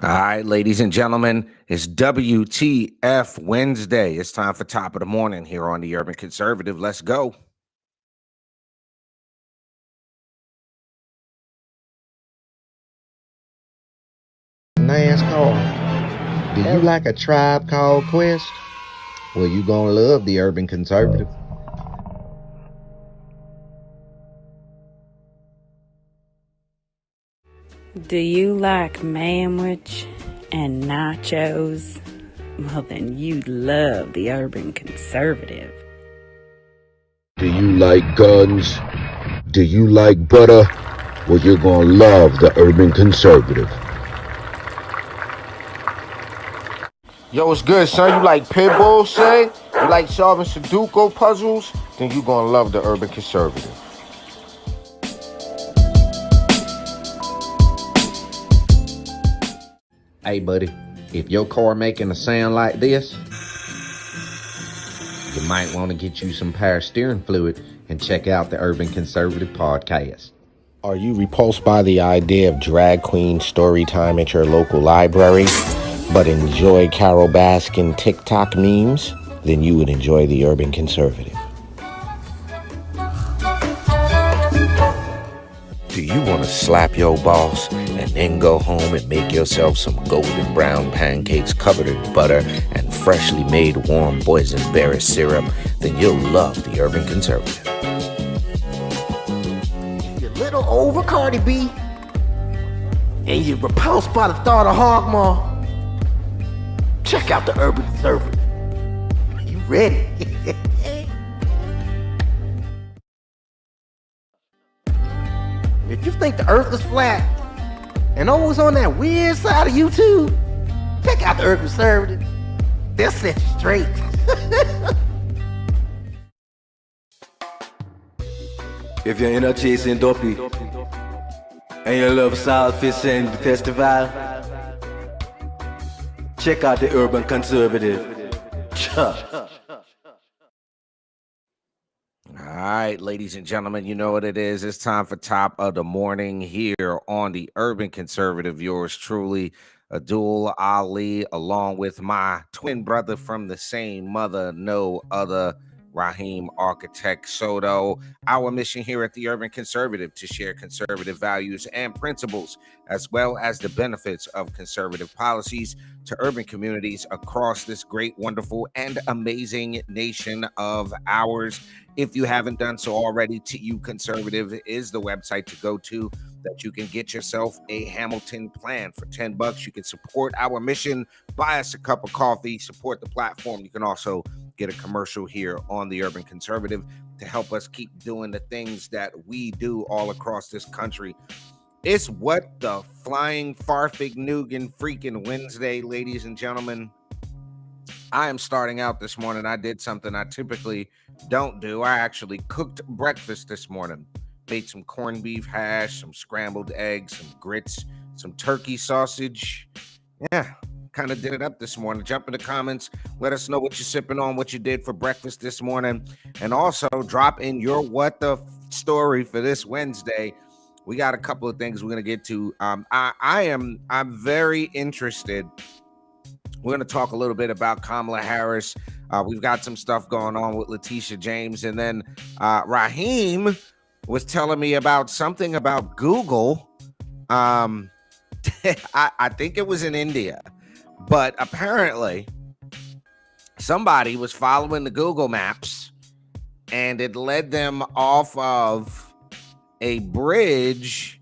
All right, ladies and gentlemen, it's WTF Wednesday. It's time for Top of the Morning here on the Urban Conservative. Let's go. NASCAR. Do you like a Tribe Called Quest? Well, you gonna love the Urban Conservative. Do you like manwich and nachos? Well, then you love the Urban Conservative. Do you like guns? Do you like butter? Well, you're gonna love the Urban Conservative. Yo, what's good, son? You like pit bulls, say? You like solving Sudoku puzzles? Then you gonna love the Urban Conservative. Hey, buddy, if your car making a sound like this, you might want to get you some power steering fluid and check out the Urban Conservative podcast. Are you repulsed by the idea of drag queen story time at your local library, but enjoy Carol Baskin TikTok memes? Then you would enjoy the Urban Conservative. Do you want to slap your boss and then go home and make yourself some golden brown pancakes covered in butter and freshly made warm boysenberry syrup? Then you'll love the Urban Conservative. You're a little over Cardi B, and you're repulsed by the thought of Hogmaw. Check out the Urban Conservative. You ready? If you think the earth is flat and always on that weird side of YouTube, check out the Urban Conservative. They'll set you straight. If you're in a chasing dopey and you love solid fish and festival, check out the Urban Conservative. All right, ladies and gentlemen, you know what it is. It's time for Top of the Morning here on the Urban Conservative. Yours truly, Abdul Ali, along with my twin brother from the same mother, no other, Raheem Architect Soto. Our mission here at the Urban Conservative to share conservative values and principles, as well as the benefits of conservative policies to urban communities across this great, wonderful, and amazing nation of ours. If you haven't done so already, TU Conservative is the website to go to that you can get yourself a Hamilton plan for $10. You can support our mission, buy us a cup of coffee, support the platform. You can also get a commercial here on the Urban Conservative to help us keep doing the things that we do all across this country. It's what the flying farfig Nugan freaking Wednesday, ladies and gentlemen. I am starting out this morning. I did something I typically don't do. I actually cooked breakfast this morning. Made some corned beef hash, some scrambled eggs, some grits, some turkey sausage. Yeah, kind of did it up this morning. Jump in the comments. Let us know what you're sipping on, what you did for breakfast this morning. And also drop in your what the story for this Wednesday. We got a couple of things we're going to get to. I'm very interested. We're going to talk a little bit about Kamala Harris. We've got some stuff going on with Letitia James. And then Raheem was telling me about something about Google. I think it was in India. But apparently, somebody was following the Google Maps, and it led them off of a bridge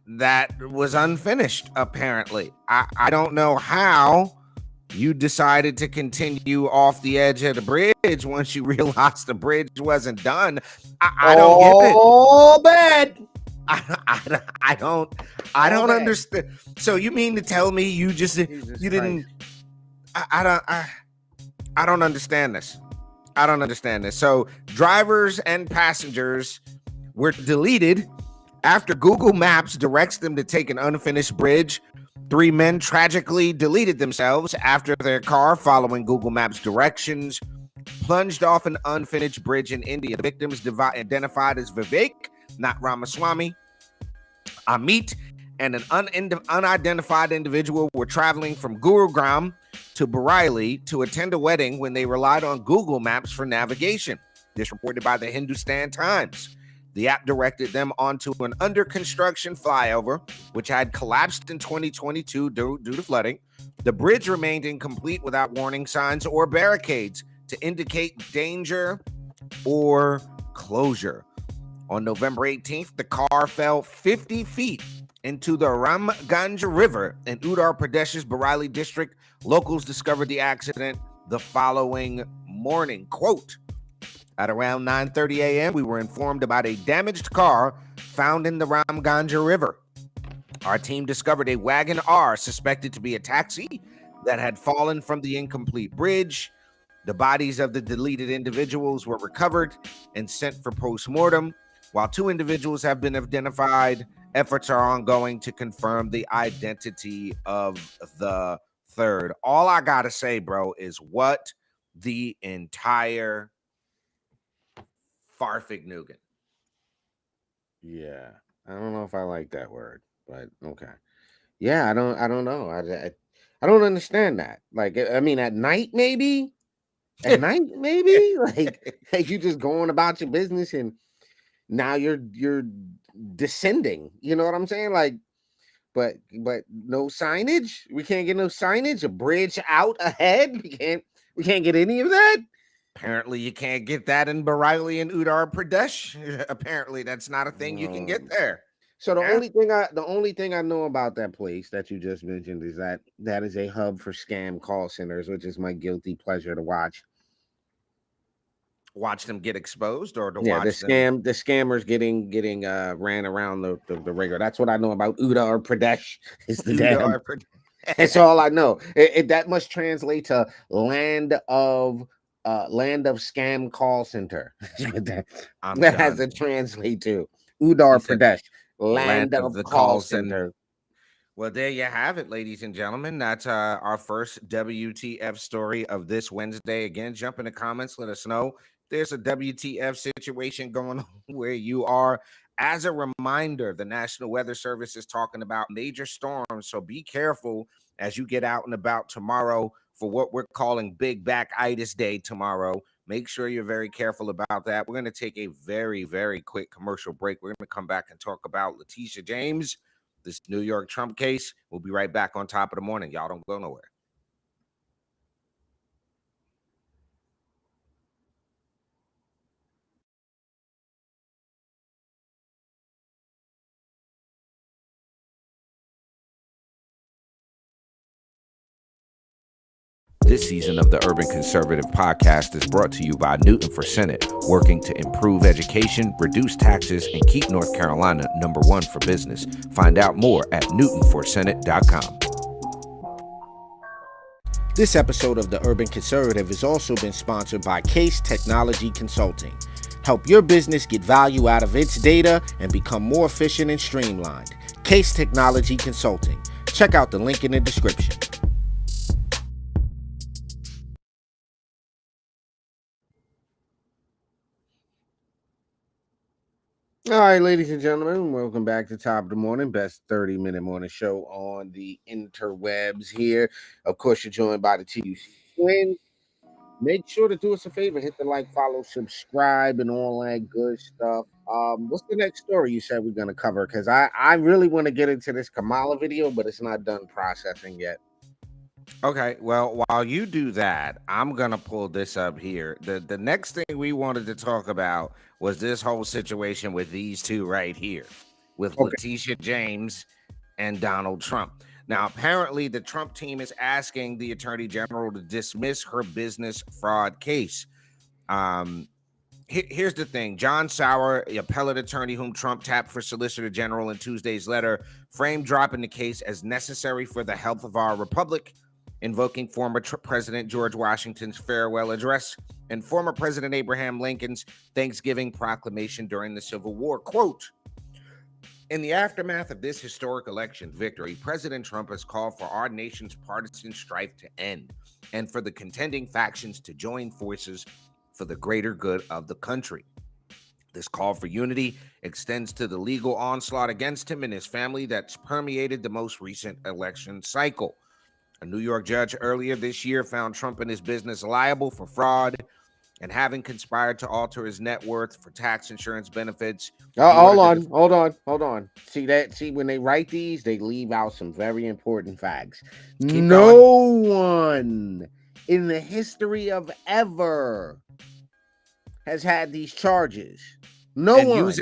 that was unfinished, apparently. I don't know how you decided to continue off the edge of the bridge once you realized the bridge wasn't done. I don't get it. Oh, bad. I don't understand. So you mean to tell me you didn't? I don't understand this. I don't understand this. So drivers and passengers were deleted after Google Maps directs them to take an unfinished bridge. 3 men tragically deleted themselves after their car, following Google Maps directions, plunged off an unfinished bridge in India. The victims identified as Vivek, not Ramaswamy, Amit, and an unidentified individual were traveling from Gurugram to Bareilly to attend a wedding when they relied on Google Maps for navigation. This reported by the Hindustan Times. The app directed them onto an under construction flyover, which had collapsed in 2022 due to flooding. The bridge remained incomplete without warning signs or barricades to indicate danger or closure. On November 18th, the car fell 50 feet into the Ramganj River in Uttar Pradesh's Bareilly district. Locals discovered the accident the following morning. Quote, at around 9:30 a.m., we were informed about a damaged car found in the Ramganj River. Our team discovered a Wagon R suspected to be a taxi that had fallen from the incomplete bridge. The bodies of the deleted individuals were recovered and sent for postmortem. While 2 individuals have been identified, efforts are ongoing to confirm the identity of the third. All I gotta say, bro, is what the entire Farfignugan. Yeah, I don't know if I like that word, but okay. Yeah, I don't know. I don't understand that. Like, I mean, at night maybe, at night maybe, like you just going about your business and now you're descending. You know what I'm saying? Like, but no signage. We can't get no signage. A bridge out ahead. We can't get any of that. Apparently, you can't get that in Bareilly and Uttar Pradesh. Apparently, that's not a thing you can get there. So the Yeah. only thing I know about that place that you just mentioned is that that is a hub for scam call centers, which is my guilty pleasure to watch. Watch them get exposed, or to Yeah, watch them. the scammers getting ran around the ringer. That's what I know about Uttar Pradesh. Is the damn. Uttar Pradesh. That's all I know. That must translate to land of scam call center. that I'm that has done. to translate to He Udar said, Pradesh, land land of of the call calls. And center. well, there you have it, ladies and gentlemen. That's our first WTF story of this Wednesday. Again, jump in the comments. Let us know if there's a WTF situation going on where you are. As a reminder, the National Weather Service is talking about major storms, so be careful as you get out and about tomorrow for what we're calling Big Back-itis Day tomorrow. Make sure you're very careful about that. We're going to take a very, very quick commercial break. We're going to come back and talk about Letitia James, this New York Trump case. We'll be right back on Top of the Morning. Y'all don't go nowhere. This season of the Urban Conservative Podcast is brought to you by Newton for Senate, working to improve education, reduce taxes, and keep North Carolina #1 for business. Find out more at newtonforsenate.com. This episode of the Urban Conservative has also been sponsored by Case Technology Consulting. Help your business get value out of its data and become more efficient and streamlined. Case Technology Consulting. Check out the link in the description. All right, ladies and gentlemen, welcome back to Top of the Morning, best 30-minute morning show on the interwebs here. Of course, you're joined by the TUC Twins. Make sure to do us a favor, hit the like, follow, subscribe, and all that good stuff. What's the next story you said we're going to cover? Because I really want to get into this Kamala video, but it's not done processing yet. Okay, well, while you do that, I'm gonna pull this up here. The next thing we wanted to talk about was this whole situation with these two right here, with Okay. Letitia James and Donald Trump. Now, apparently, the Trump team is asking the Attorney General to dismiss her business fraud case. Here's the thing. John Sauer, the appellate attorney whom Trump tapped for Solicitor General in Tuesday's letter, framed dropping the case as necessary for the health of our republic, invoking former President George Washington's farewell address and former President Abraham Lincoln's Thanksgiving proclamation during the Civil War. Quote, in the aftermath of this historic election victory, President Trump has called for our nation's partisan strife to end and for the contending factions to join forces for the greater good of the country. This call for unity extends to the legal onslaught against him and his family that's permeated the most recent election cycle. A New York judge earlier this year found Trump and his business liable for fraud and having conspired to alter his net worth for tax insurance benefits. Hold on. See, when they write these, they leave out some very important facts. Keep No one in the history of ever has had these charges. No and one.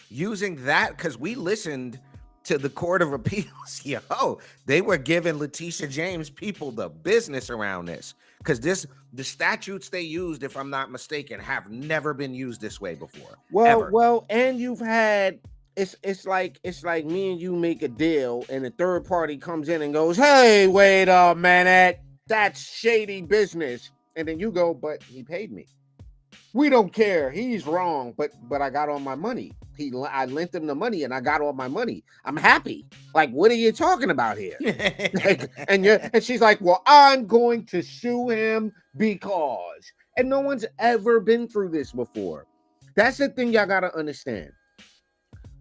using that, because we listened to the Court of Appeals. Yo, they were giving Letitia James people the business around this, because the statutes they used, if I'm not mistaken, have never been used this way before. Ever. Well, and you've had it's like me and you make a deal, and a third party comes in and goes, "Hey, wait a minute, that's shady business," and then you go, "But he paid me. We don't care. He's wrong, but I got all my money. I lent him the money, and I got all my money. I'm happy. Like, what are you talking about here?" and she's like, "Well, I'm going to sue him because," and no one's ever been through this before. That's the thing y'all gotta understand.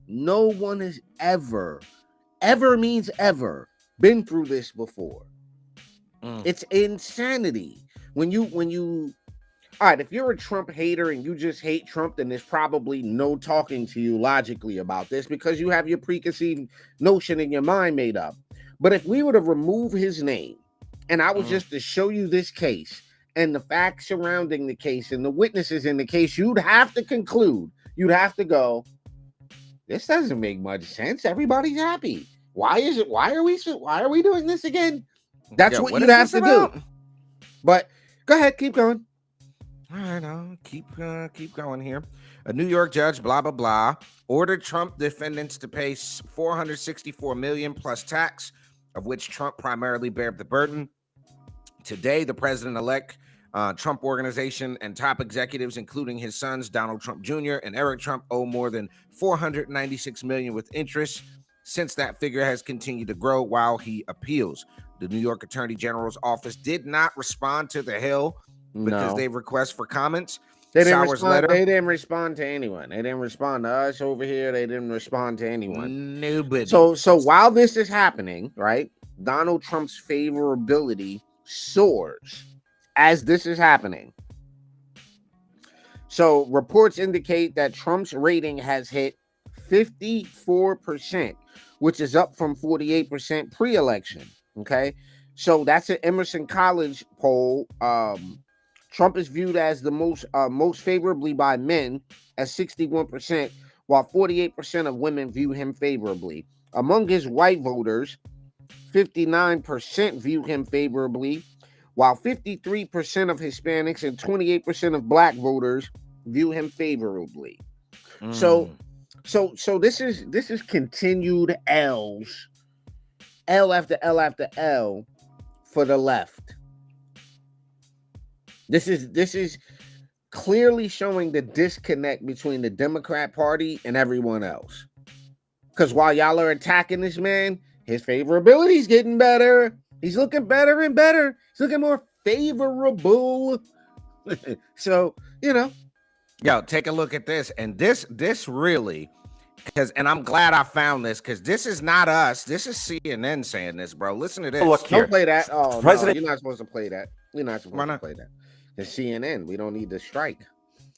No one has ever means ever been through this before. It's insanity. When you all right, if you're a Trump hater and you just hate Trump, then there's probably no talking to you logically about this because you have your preconceived notion in your mind made up. But if we were to remove his name and I was just to show you this case and the facts surrounding the case and the witnesses in the case, you'd have to conclude, you'd have to go, this doesn't make much sense. Everybody's happy. Why are we doing this again? That's what you'd have to do. But go ahead, keep going. All right, I'll keep going here. A New York judge, blah blah blah, ordered Trump defendants to pay $464 million plus tax, of which Trump primarily bared the burden. Today, the president-elect, Trump Organization, and top executives, including his sons Donald Trump Jr. and Eric Trump, owe more than $496 million with interest. Since that figure has continued to grow while he appeals. The New York Attorney General's office did not respond to the Hill because they request for comments. They didn't respond to anyone. They didn't respond to us over here. They didn't respond to anyone. Nobody. So while this is happening, right, Donald Trump's favorability soars as this is happening. So reports indicate that Trump's rating has hit 54%, which is up from 48% pre-election. Okay, so that's an Emerson College poll. Trump is viewed as the most favorably by men at 61%, while 48% of women view him favorably. Among his white voters, 59% view him favorably, while 53% of Hispanics and 28% of black voters view him favorably. So this is continued L's, L after L after L for the left. This is clearly showing the disconnect between the Democrat Party and everyone else. Because while y'all are attacking this man, his favorability is getting better. He's looking better and better. He's looking more favorable. So, Yo, take a look at this. And this really, and I'm glad I found this, because this is not us. This is CNN saying this, bro. Listen to this. Look here. Don't play that. Oh, President, no, you're not supposed to play that. You're not supposed to play that. It's CNN. We don't need to strike.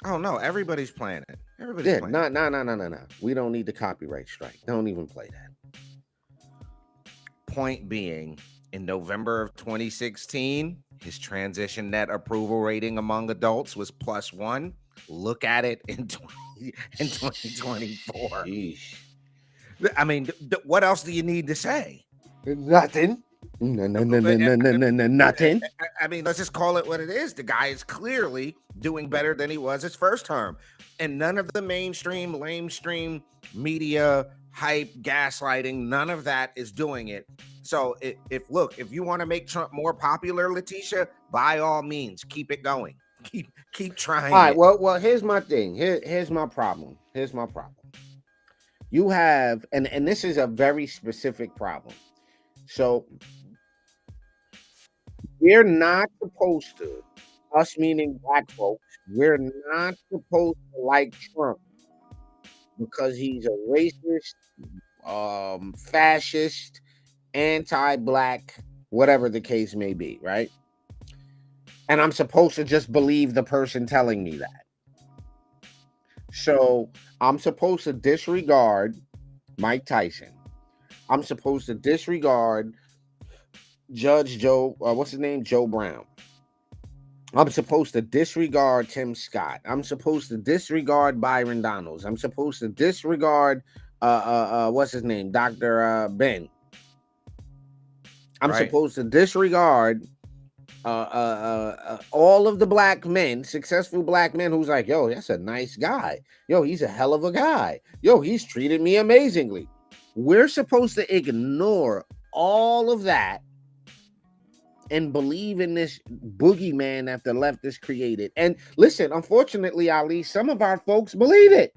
Oh no, everybody's playing it. Everybody's playing it. No. We don't need the copyright strike. Don't even play that. Point being, in November of 2016, his transition net approval rating among adults was +1. Look at it in 2024. Sheesh. I mean, what else do you need to say? Nothing. Nothing. I mean, let's just call it what it is. The guy is clearly doing better than he was his first term. And none of the mainstream, lamestream media, hype, gaslighting, none of that is doing it. So if you want to make Trump more popular, Letitia, by all means, keep it going. Keep trying. All right. Well, here's my thing. Here's my problem. You have, and this is a very specific problem. So we're not supposed to, us meaning black folks, we're not supposed to like Trump because he's a racist, fascist, anti-black, whatever the case may be, right? And I'm supposed to just believe the person telling me that. So I'm supposed to disregard Mike Tyson. I'm supposed to disregard Judge Joe, what's his name? Joe Brown. I'm supposed to disregard Tim Scott. I'm supposed to disregard Byron Donalds. I'm supposed to disregard what's his name? Dr. Ben. I'm Right. supposed to disregard all of the black men, successful black men who's like, yo, that's a nice guy. Yo, he's a hell of a guy. Yo, he's treated me amazingly. We're supposed to ignore all of that and believe in this boogeyman that the left has created. And listen, unfortunately, Ali, some of our folks believe it.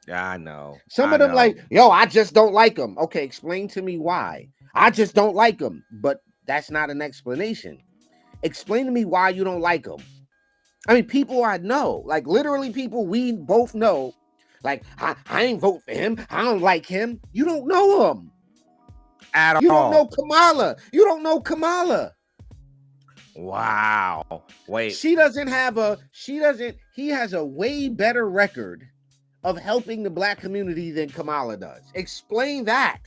Yeah, I know. Some of them like, yo, I just don't like him. Okay, explain to me why. I just don't like him. But that's not an explanation. Explain to me why you don't like him. I mean, people I know, like literally people we both know, like, I ain't vote for him. I don't like him. You don't know him. At You all. don't know Kamala. You don't know Kamala. Wow. Wait. He has a way better record of helping the black community than Kamala does. Explain that.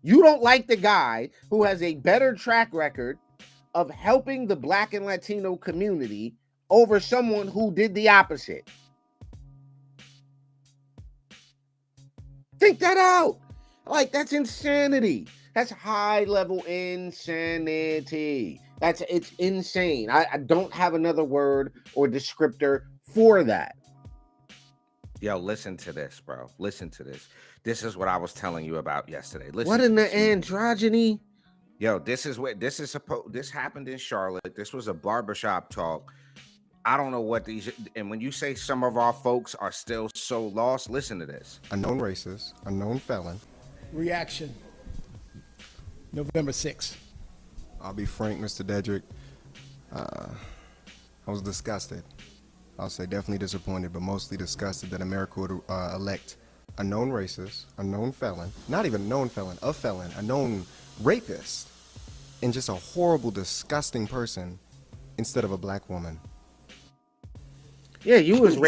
You don't like the guy who has a better track record of helping the black and Latino community over someone who did the opposite. Think that out. Like, that's insanity. That's high level insanity. It's insane. I don't have another word or descriptor for that. Yo, listen to this, bro. Listen to this. This is what I was telling you about yesterday. Listen. What in the androgyny? Yo, this happened in Charlotte. This was a barbershop talk. I don't know what these, and when you say some of our folks are still so lost, listen to this. A known racist, a known felon. Reaction. November 6th. I'll be frank, Mr. Dedrick. I was disgusted. I'll say definitely disappointed, but mostly disgusted that America would elect a known racist, a known felon, not even a known felon, a known rapist, and just a horrible, disgusting person instead of a black woman. Yeah, you was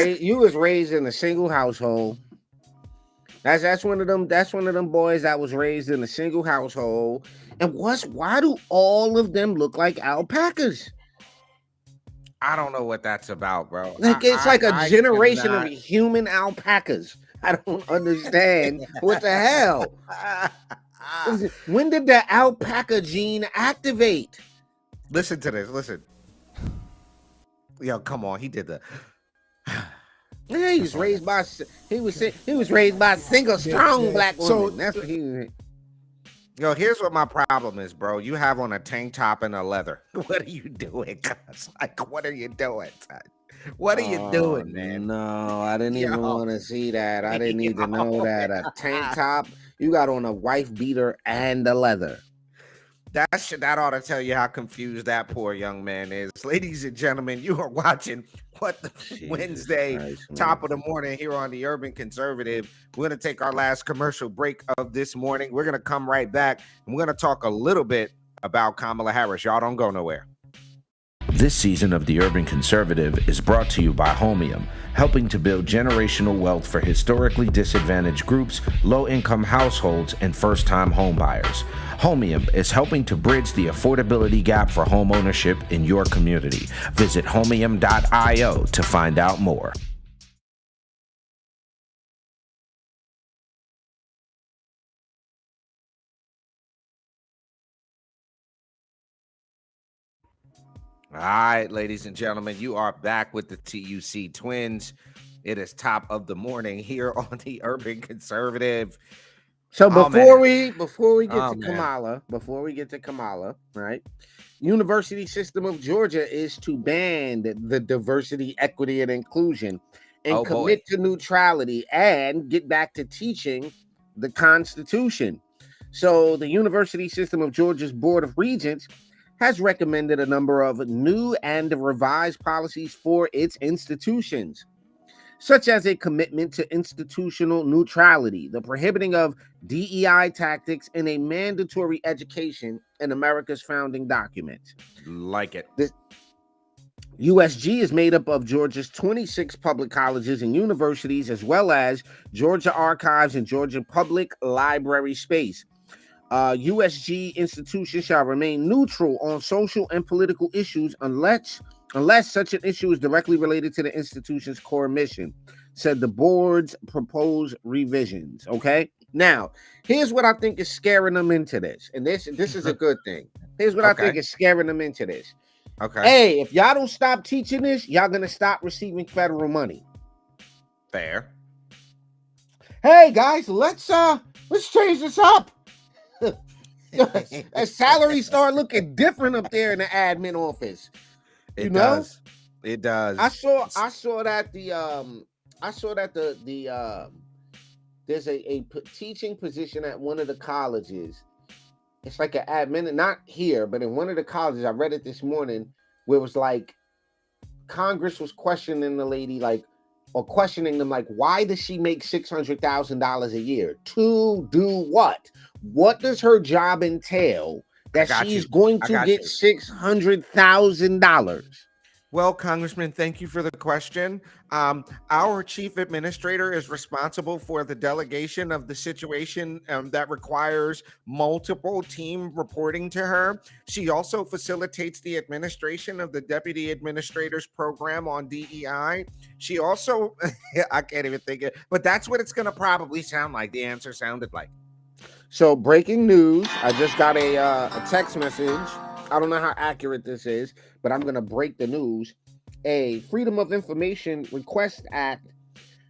raised in a single household. That's one of them boys that was raised in a single household. And why do all of them look like alpacas? I don't know what that's about, bro. Like it's like a generation of human alpacas. I don't understand what the hell. When did the alpaca gene activate? Listen to this. Listen. Yo, come on. He did the. Yeah, he was raised by a single strong black woman. That's what he was. Yo, here's what my problem is, bro. You have on a tank top and a leather. What are you doing, guys? Like, what are you doing, son? What are you doing, man? No, I didn't even want to see that. I didn't need to know that. A tank top. You got on a wife beater and the leather. That ought to tell you how confused that poor young man is. Ladies and gentlemen, you are watching What the Wednesday, Christ, top of the morning here on the Urban Conservative. We're going to take our last commercial break of this morning. We're going to come right back and we're going to talk a little bit about Kamala Harris. Y'all don't go nowhere. This season of the Urban Conservative is brought to you by Homium, helping to build generational wealth for historically disadvantaged groups, low-income households, and first-time homebuyers. Homium is helping to bridge the affordability gap for home ownership in your community. Visit homium.io to find out more. All right, ladies and gentlemen, you are back with the TUC Twins. It is top of the morning here on the Urban Conservative. So before we get to Kamala, right? University System of Georgia is to ban the diversity, equity, and inclusion and commit to neutrality and get back to teaching the Constitution. So the University System of Georgia's Board of Regents has recommended a number of new and revised policies for its institutions. such as a commitment to institutional neutrality, the prohibiting of DEI tactics, and a mandatory education in America's founding documents. Like it. The USG is made up of Georgia's 26 public colleges and universities, as well as Georgia Archives and Georgia Public Library Space. USG institutions shall remain neutral on social and political issues unless such an issue is directly related to the institution's core mission, said the board's proposed revisions. Okay, now here's what I think is scaring them into this, and this is a good thing. Here's what I think is scaring them into this. Okay. Hey, if y'all don't stop teaching this, y'all gonna stop receiving federal money. Fair. Hey guys, let's change this up. As salaries start looking different up there in the admin office. It does. It does. I saw that there's a teaching position at one of the colleges. It's like an admin, not here, but in one of the colleges. I read it this morning, where it was like Congress was questioning the lady, questioning them, why does she make $600,000 a year? To do what? What does her job entail that she's going to get $600,000? Well, Congressman, thank you for the question. Our chief administrator is responsible for the delegation of the situation that requires multiple team reporting to her. She also facilitates the administration of the deputy administrator's program on DEI. She also, I can't even think it, but that's what it's going to probably sound like. The answer sounded like. So, breaking news, I just got a text message. I don't know how accurate this is, but I'm going to break the news. A Freedom of Information Request Act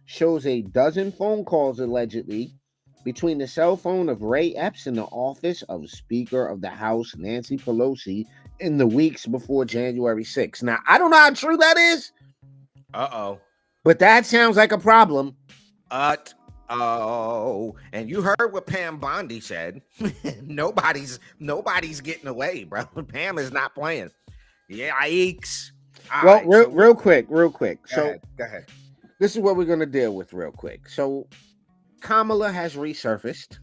shows a dozen phone calls allegedly between the cell phone of Ray Epps and the office of Speaker of the House Nancy Pelosi in the weeks before January 6th. Now, I don't know how true that is. Uh-oh. But that sounds like a problem. Oh, and you heard what Pam Bondi said. nobody's getting away, bro. Pam is not playing. Yikes. Well, real quick. Go ahead. This is what we're going to deal with real quick. So Kamala has resurfaced,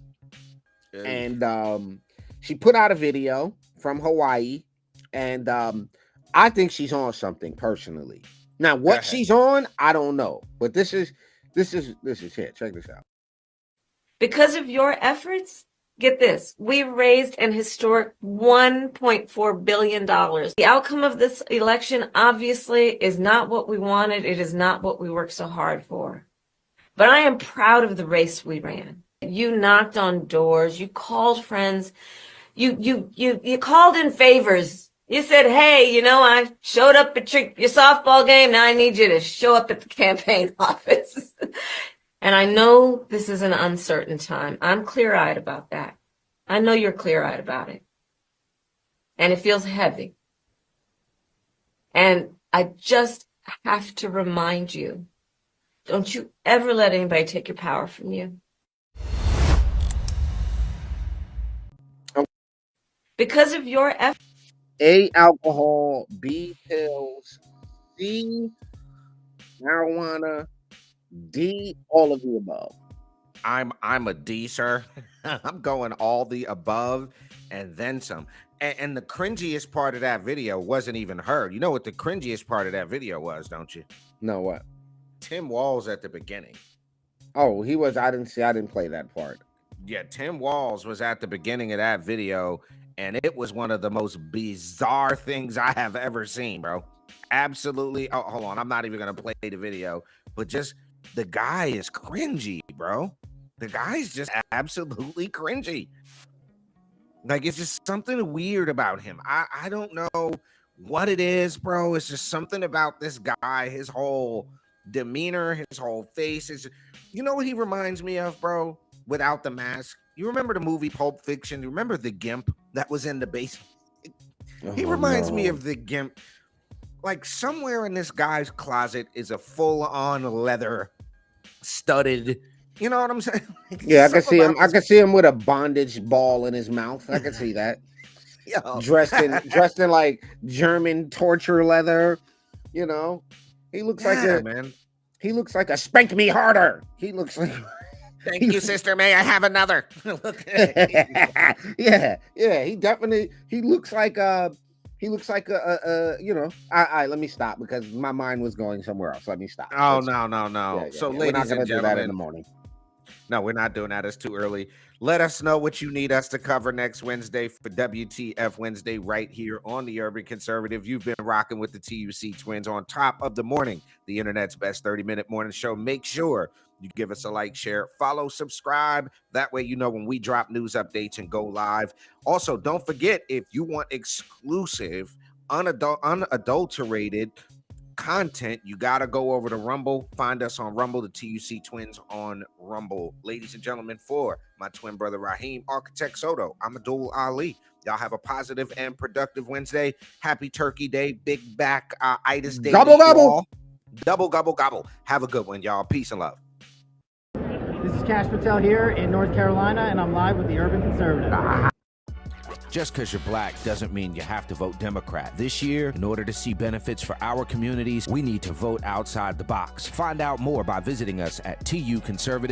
and she put out a video from Hawaii, and I think she's on something personally. Now, what she's on, I don't know, but this is here. Check this out. Because of your efforts, get this, we raised an historic $1.4 billion. The outcome of this election obviously is not what we wanted. It is not what we worked so hard for. But I am proud of the race we ran. You knocked on doors, you called friends, you called in favors. You said, hey, I showed up at your softball game. Now I need you to show up at the campaign office. And I know this is an uncertain time. I'm clear-eyed about that. I know you're clear-eyed about it. And it feels heavy. And I just have to remind you, don't you ever let anybody take your power from you. Because of your efforts. A, alcohol, B, pills, C, marijuana, D, all of the above. I'm a D, sir. I'm going all the above and then some. And the cringiest part of that video wasn't even her. You know what the cringiest part of that video was, don't you? No, what? Tim Walz at the beginning. Oh, he was. I didn't play that part. Yeah, Tim Walz was at the beginning of that video, and it was one of the most bizarre things I have ever seen, bro. Absolutely. Oh, hold on. I'm not even going to play the video, but just the guy is cringy, bro. The guy's just absolutely cringy. Like, it's just something weird about him. I don't know what it is, bro. It's just something about this guy, his whole demeanor, his whole face. You know what he reminds me of, bro? Without the mask. You remember the movie Pulp Fiction? You remember the Gimp that was in the basement? He reminds me of the Gimp. Like, somewhere in this guy's closet is a full-on leather studded. You know what I'm saying? Yeah, I can see him. I can see him with a bondage ball in his mouth. I can see that. Yo. Dressed in like German torture leather. He looks like man. He looks like a spank me harder. He looks like. Thank you, sister. May I have another? Look yeah. He looks like you know. I let me stop because my mind was going somewhere else. Let me stop. Oh, no. Yeah, So, we're not ladies gonna and do that in the gentlemen, morning. no, we're not doing that. It's too early. Let us know what you need us to cover next Wednesday for WTF Wednesday right here on the Urban Conservative. You've been rocking with the TUC Twins on top of the morning, the internet's best 30-minute morning show. Make sure you give us a like, share, follow, subscribe. That way you know when we drop news updates and go live. Also, don't forget, if you want exclusive, unadulterated content, you got to go over to Rumble. Find us on Rumble, the TUC Twins on Rumble. Ladies and gentlemen, for my twin brother Raheem, Architect Soto, I'm Abdul Ali. Y'all have a positive and productive Wednesday. Happy Turkey Day, Big Back Itis Day. Gobble, gobble. Double, gobble, gobble. Have a good one, y'all. Peace and love. This is Cash Patel here in North Carolina, and I'm live with the Urban Conservative. Just because you're black doesn't mean you have to vote Democrat. This year, in order to see benefits for our communities, we need to vote outside the box. Find out more by visiting us at TU Conservative.